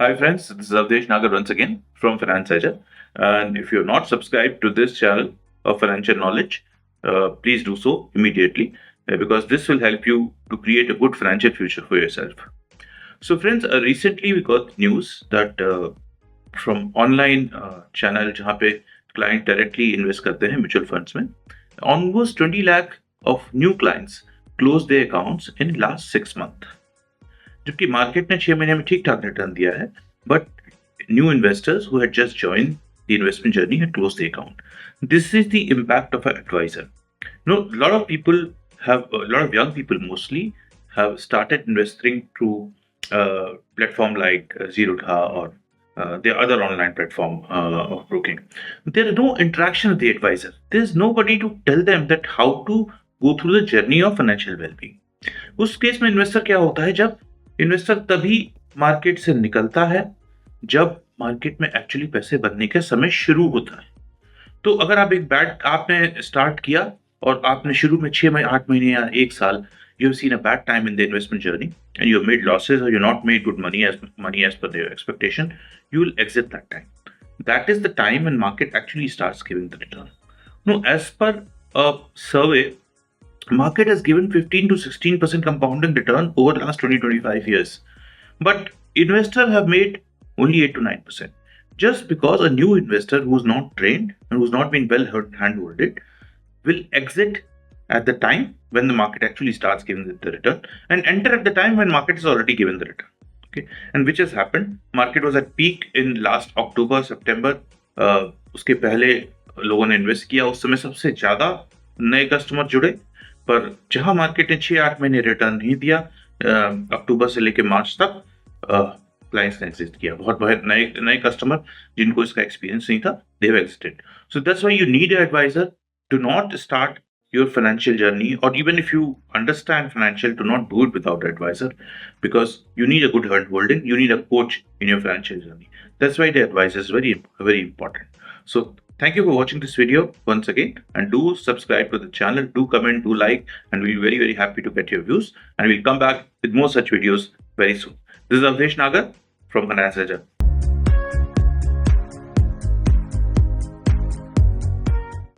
Hi friends, this is Avdesh Nagar once again from Finance Edge. And if you're not subscribed to this channel of financial knowledge, please do so immediately because this will help you to create a good financial future for yourself. So friends, recently we got news that from online channel जहाँ पे client directly invest करते हैं mutual funds में, almost 20 lakh of new clients closed their accounts in last 6 months. जबकि market ने 6 महीने में ठीक ठाक रिटर्न दिया है, but new investors who had just join the investment journey and close the account. This is the impact of an advisor. You know, a lot of people a lot of young people mostly have started investing through platform like Zerodha or the other online platform of broking. There is no interaction with the advisor. There's nobody to tell them that how to go through the journey of financial well-being. उस case में investor क्या होता है, जब investor तभी market से निकलता है जब मार्केट में एक्चुअली पैसे बनने का समय शुरू होता है. तो अगर आप एक बैड आपने स्टार्ट किया और आपने शुरू में 8 महीने या 1 साल you have seen a bad time in the investment journey and you have made losses or you're not made good money as per their expectation, you will exit that time. That is the time when market actually starts giving the return. Now, as per a survey, market has given 15 to 16% compounding return over the last 20-25 years. But investors have made only 8 to 9%. Just because a new investor who's not trained and who's not been well hand-holded will exit at the time when the market actually starts giving the return and enter at the time when market has already given the return. Okay, and which has happened. Market was at peak in last October, September. उसके पहले लोगों ने invest किया, उस समय सबसे ज्यादा नए कस्टमर जुड़े, पर जहां मार्केट ने 6-8 महीने रिटर्न नहीं दिया, अक्टूबर से लेकर मार्च तक क्लाइंट्स ने एग्जिट किया. बहुत नए कस्टमर जिनको इसका एक्सपीरियंस नहीं था, they have exited. So that's why you need an advisor to not start your financial journey, or even if you understand financial, to not do it without advisor, because you need a good hand holding, you need a coach in your financial journey. That's why the advisor is very important. So thank you for watching this video once again, and do subscribe to the channel, do comment, do like, and we'll be very happy to get your views, and we'll come back with more such videos very soon. This is Avdesh Nagar from Finance Edge.